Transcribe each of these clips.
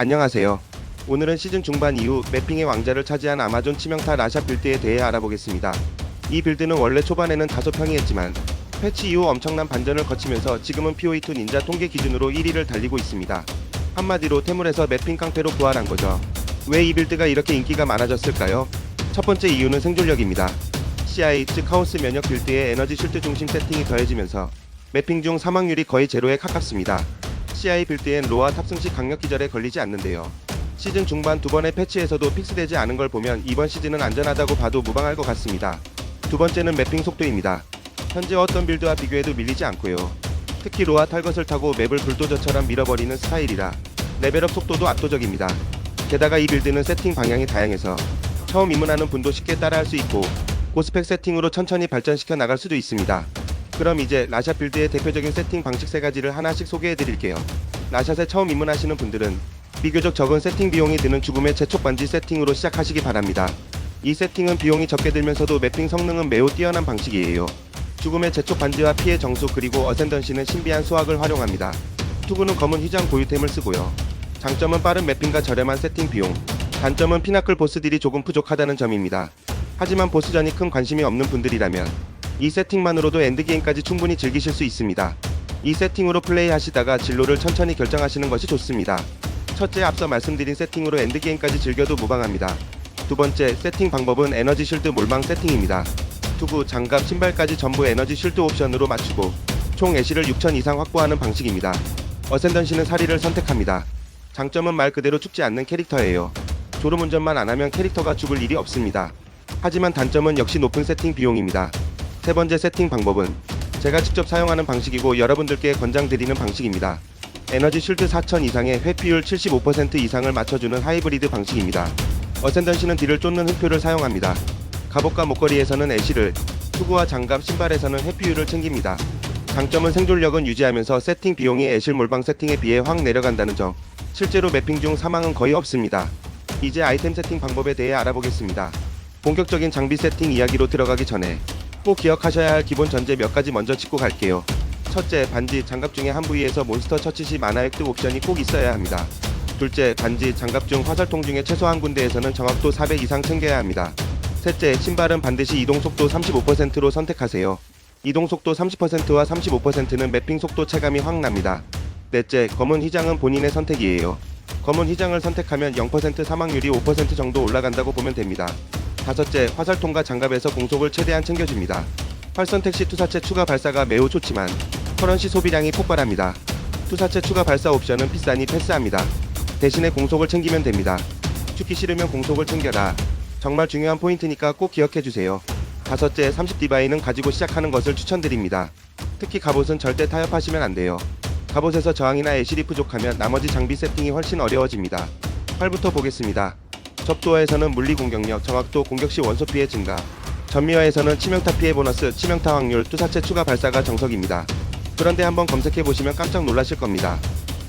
안녕하세요. 오늘은 시즌 중반 이후 매핑의 왕자를 차지한 아마존 치명타 라샤 빌드에 대해 알아보겠습니다. 이 빌드는 원래 초반에는 다소 평이했지만 패치 이후 엄청난 반전을 거치면서 지금은 POE2 닌자 통계 기준으로 1위를 달리고 있습니다. 한마디로 태물에서 매핑 깡패로 부활한 거죠. 왜 이 빌드가 이렇게 인기가 많아졌을까요? 첫 번째 이유는 생존력입니다. CI 즉 카오스 면역 빌드의 에너지 쉴드 중심 세팅이 더해지면서 매핑 중 사망률이 거의 제로에 가깝습니다. CI 빌드엔 로아 탑승 시 강력 기절에 걸리지 않는데요. 시즌 중반 두 번의 패치에서도 픽스되지 않은 걸 보면 이번 시즌은 안전하다고 봐도 무방할 것 같습니다. 두 번째는 매핑 속도입니다. 현재 어떤 빌드와 비교해도 밀리지 않고요. 특히 로아 탈것을 타고 맵을 불도저처럼 밀어버리는 스타일이라 레벨업 속도도 압도적입니다. 게다가 이 빌드는 세팅 방향이 다양해서 처음 입문하는 분도 쉽게 따라할 수 있고 고스펙 세팅으로 천천히 발전시켜 나갈 수도 있습니다. 그럼 이제 라샷 빌드의 대표적인 세팅 방식 3가지를 하나씩 소개해드릴게요. 라샷에 처음 입문하시는 분들은 비교적 적은 세팅 비용이 드는 죽음의 재촉 반지 세팅으로 시작하시기 바랍니다. 이 세팅은 비용이 적게 들면서도 매핑 성능은 매우 뛰어난 방식이에요. 죽음의 재촉 반지와 피해 정수 그리고 어센던시는 신비한 수학을 활용합니다. 투구는 검은 휘장 고유템을 쓰고요. 장점은 빠른 매핑과 저렴한 세팅 비용, 단점은 피나클 보스딜이 조금 부족하다는 점입니다. 하지만 보스전이 큰 관심이 없는 분들이라면 이 세팅만으로도 엔드게임까지 충분히 즐기실 수 있습니다. 이 세팅으로 플레이하시다가 진로를 천천히 결정하시는 것이 좋습니다. 첫째, 앞서 말씀드린 세팅으로 엔드게임까지 즐겨도 무방합니다. 두 번째, 세팅 방법은 에너지 쉴드 몰망 세팅입니다. 투구, 장갑, 신발까지 전부 에너지 쉴드 옵션으로 맞추고 총 애쉬를 6000 이상 확보하는 방식입니다. 어센던시는 사리를 선택합니다. 장점은 말 그대로 죽지 않는 캐릭터예요. 졸음운전만 안하면 캐릭터가 죽을 일이 없습니다. 하지만 단점은 역시 높은 세팅 비용입니다. 세 번째 세팅 방법은 제가 직접 사용하는 방식이고 여러분들께 권장드리는 방식입니다. 에너지 쉴드 4000 이상의 회피율 75% 이상을 맞춰주는 하이브리드 방식입니다. 어센던시는 딜을 쫓는 흡표를 사용합니다. 갑옷과 목걸이에서는 애쉬를, 투구와 장갑, 신발에서는 회피율을 챙깁니다. 장점은 생존력은 유지하면서 세팅 비용이 애쉬 몰방 세팅에 비해 확 내려간다는 점. 실제로 매핑 중 사망은 거의 없습니다. 이제 아이템 세팅 방법에 대해 알아보겠습니다. 본격적인 장비 세팅 이야기로 들어가기 전에 꼭 기억하셔야 할 기본 전제 몇 가지 먼저 짚고 갈게요. 첫째, 반지, 장갑 중에 한 부위에서 몬스터 처치 시 만화 획득 옵션이 꼭 있어야 합니다. 둘째, 반지, 장갑 중 화살통 중에 최소 한 군데에서는 정확도 400 이상 챙겨야 합니다. 셋째, 신발은 반드시 이동속도 35%로 선택하세요. 이동속도 30%와 35%는 매핑 속도 체감이 확 납니다. 넷째, 검은 휘장은 본인의 선택이에요. 검은 휘장을 선택하면 0% 사망률이 5% 정도 올라간다고 보면 됩니다. 다섯째, 화살통과 장갑에서 공속을 최대한 챙겨줍니다. 활선택 시 투사체 추가 발사가 매우 좋지만 커런시 소비량이 폭발합니다. 투사체 추가 발사 옵션은 비싸니 패스합니다. 대신에 공속을 챙기면 됩니다. 죽기 싫으면 공속을 챙겨라. 정말 중요한 포인트니까 꼭 기억해주세요. 다섯째, 30 디바인은 가지고 시작하는 것을 추천드립니다. 특히 갑옷은 절대 타협하시면 안 돼요. 갑옷에서 저항이나 애실이 부족하면 나머지 장비 세팅이 훨씬 어려워집니다. 활부터 보겠습니다. 접도어에서는 물리 공격력, 정확도, 공격 시 원소 피해 증가, 전미화에서는 치명타 피해 보너스, 치명타 확률, 투사체 추가 발사가 정석입니다. 그런데 한번 검색해보시면 깜짝 놀라실 겁니다.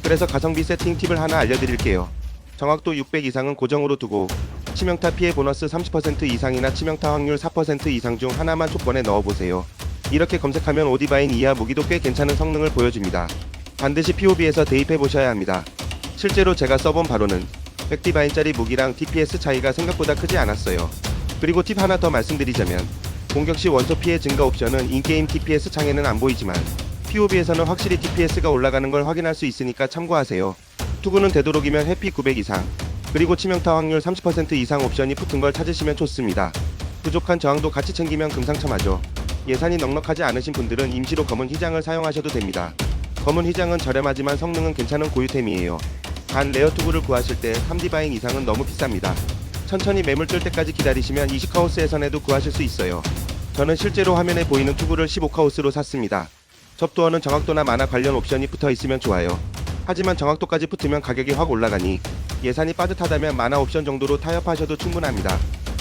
그래서 가성비 세팅 팁을 하나 알려드릴게요. 정확도 600 이상은 고정으로 두고 치명타 피해 보너스 30% 이상이나 치명타 확률 4% 이상 중 하나만 조건에 넣어보세요. 이렇게 검색하면 오디바인 이하 무기도 꽤 괜찮은 성능을 보여줍니다. 반드시 POB에서 대입해보셔야 합니다. 실제로 제가 써본 바로는 100디바인짜리 무기랑 DPS 차이가 생각보다 크지 않았어요. 그리고 팁 하나 더 말씀드리자면 공격 시 원소 피해 증가 옵션은 인게임 DPS 창에는 안 보이지만 POB에서는 확실히 DPS가 올라가는 걸 확인할 수 있으니까 참고하세요. 투구는 되도록이면 회피 900 이상, 그리고 치명타 확률 30% 이상 옵션이 붙은 걸 찾으시면 좋습니다. 부족한 저항도 같이 챙기면 금상첨화죠. 예산이 넉넉하지 않으신 분들은 임시로 검은 휘장을 사용하셔도 됩니다. 검은 휘장은 저렴하지만 성능은 괜찮은 고유템이에요. 단 레어 투구를 구하실 때 3디바인 이상은 너무 비쌉니다. 천천히 매물 뜰 때까지 기다리시면 20카오스에선에도 구하실 수 있어요. 저는 실제로 화면에 보이는 투구를 15카오스로 샀습니다. 접도어는 정확도나 만화 관련 옵션이 붙어 있으면 좋아요. 하지만 정확도까지 붙으면 가격이 확 올라가니 예산이 빠듯하다면 만화 옵션 정도로 타협하셔도 충분합니다.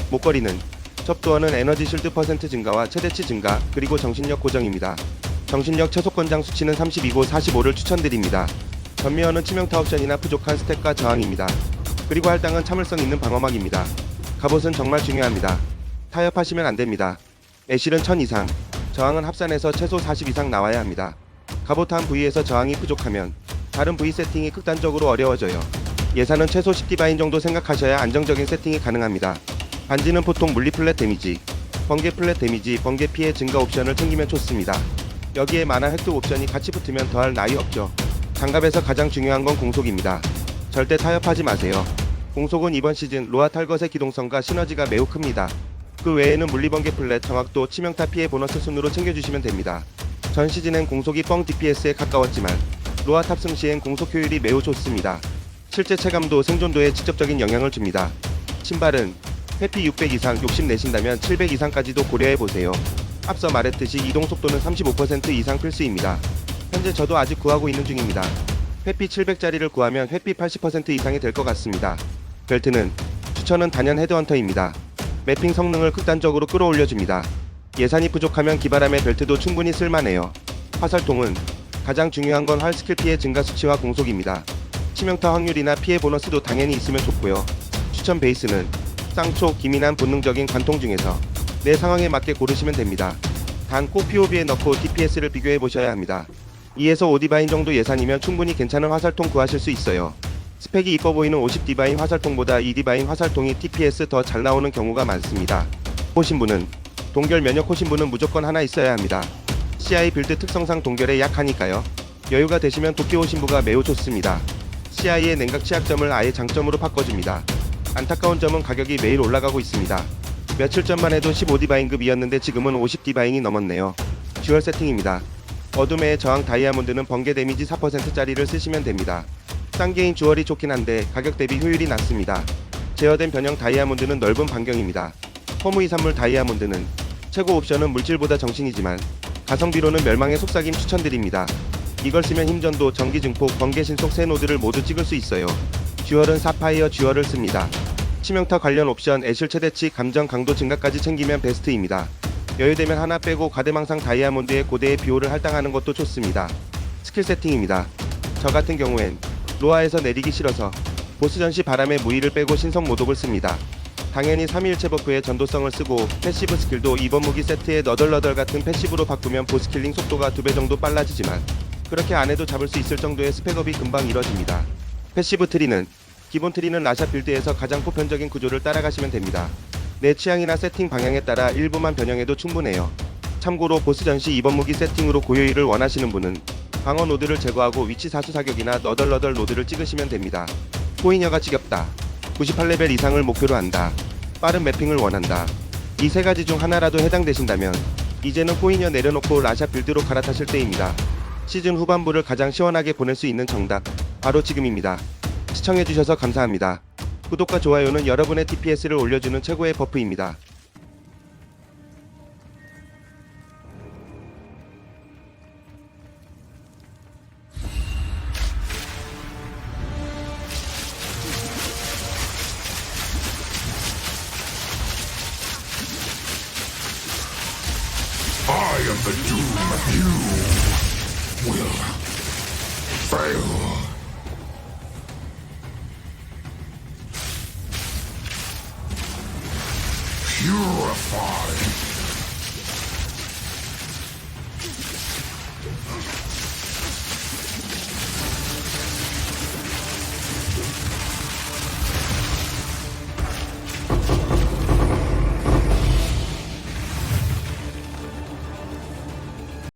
목걸이는 접도어는 에너지 쉴드 퍼센트 증가와 최대치 증가, 그리고 정신력 고정입니다. 정신력 최소권장 수치는 32고 45를 추천드립니다. 전미어는 치명타 옵션이나 부족한 스택과 저항입니다. 그리고 할당은 참을성 있는 방어막입니다. 갑옷은 정말 중요합니다. 타협하시면 안됩니다. 애실은 1000 이상, 저항은 합산해서 최소 40 이상 나와야 합니다. 갑옷 한 부위에서 저항이 부족하면 다른 부위 세팅이 극단적으로 어려워져요. 예산은 최소 10디바인 정도 생각하셔야 안정적인 세팅이 가능합니다. 반지는 보통 물리 플랫 데미지, 번개 플랫 데미지, 번개 피해 증가 옵션을 챙기면 좋습니다. 여기에 만화 획득 옵션이 같이 붙으면 더할 나위 없죠. 장갑에서 가장 중요한 건 공속입니다. 절대 타협하지 마세요. 공속은 이번 시즌 로아 탈것의 기동성과 시너지가 매우 큽니다. 그 외에는 물리번개 플랫, 정확도, 치명타 피해 보너스 순으로 챙겨주시면 됩니다. 전 시즌엔 공속이 뻥 DPS에 가까웠지만 로아 탑승 시엔 공속 효율이 매우 좋습니다. 실제 체감도 생존도에 직접적인 영향을 줍니다. 신발은 회피 600 이상 욕심내신다면 700 이상까지도 고려해보세요. 앞서 말했듯이 이동 속도는 35% 이상 필수입니다. 현재 저도 아직 구하고 있는 중입니다. 회피 700짜리를 구하면 회피 80% 이상이 될 것 같습니다. 벨트는 추천은 단연 헤드헌터입니다. 매핑 성능을 극단적으로 끌어올려줍니다. 예산이 부족하면 기바람의 벨트도 충분히 쓸만해요. 화살통은 가장 중요한 건 활 스킬 피해 증가 수치와 공속입니다. 치명타 확률이나 피해 보너스도 당연히 있으면 좋고요. 추천 베이스는 쌍초, 기민한 본능적인 관통 중에서 내 상황에 맞게 고르시면 됩니다. 단 꼭 POB에 넣고 DPS를 비교해 보셔야 합니다. 2에서 5디바인 정도 예산이면 충분히 괜찮은 화살통 구하실 수 있어요. 스펙이 이뻐 보이는 50디바인 화살통보다 2디바인 화살통이 TPS 더 잘 나오는 경우가 많습니다. 호신부는 동결 면역 호신부는 무조건 하나 있어야 합니다. CI 빌드 특성상 동결에 약하니까요. 여유가 되시면 도끼 호신부가 매우 좋습니다. CI의 냉각 취약점을 아예 장점으로 바꿔줍니다. 안타까운 점은 가격이 매일 올라가고 있습니다. 며칠 전만 해도 15디바인급이었는데 지금은 50디바인이 넘었네요. 듀얼 세팅입니다. 어둠의 저항 다이아몬드는 번개 데미지 4%짜리를 쓰시면 됩니다. 쌍개인 주얼이 좋긴 한데 가격 대비 효율이 낮습니다. 제어된 변형 다이아몬드는 넓은 반경입니다. 허무이 산물 다이아몬드는 최고 옵션은 물질보다 정신이지만 가성비로는 멸망의 속삭임 추천드립니다. 이걸 쓰면 힘전도, 전기증폭, 번개 신속 세 노드를 모두 찍을 수 있어요. 듀얼은 사파이어 듀얼을 씁니다. 치명타 관련 옵션, 애실 최대치, 감정 강도 증가까지 챙기면 베스트입니다. 여유되면 하나 빼고 가대망상 다이아몬드에 고대의 비호를 할당하는 것도 좋습니다. 스킬 세팅입니다. 저 같은 경우엔 로아에서 내리기 싫어서 보스 전시 바람의 무의를 빼고 신성 모독을 씁니다. 당연히 3일체 버프에 전도성을 쓰고 패시브 스킬도 이번 무기 세트에 너덜너덜 같은 패시브로 바꾸면 보스 킬링 속도가 2배 정도 빨라지지만 그렇게 안 해도 잡을 수 있을 정도의 스펙업이 금방 이뤄집니다. 패시브 트리는 기본 트리는 라샤 빌드에서 가장 보편적인 구조를 따라가시면 됩니다. 내 취향이나 세팅 방향에 따라 일부만 변형해도 충분해요. 참고로 보스 전시 이번 무기 세팅으로 고효율을 원하시는 분은 방어 노드를 제거하고 위치 사수 사격이나 너덜너덜 노드를 찍으시면 됩니다. 포이녀가 지겹다. 98레벨 이상을 목표로 한다. 빠른 매핑을 원한다. 이 세 가지 중 하나라도 해당되신다면 이제는 포이녀 내려놓고 라샤 빌드로 갈아타실 때입니다. 시즌 후반부를 가장 시원하게 보낼 수 있는 정답 바로 지금입니다. 시청해주셔서 감사합니다. 구독과 좋아요는 여러분의 DPS를 올려주는 최고의 버프입니다. I am the doom. You will fail. Purify.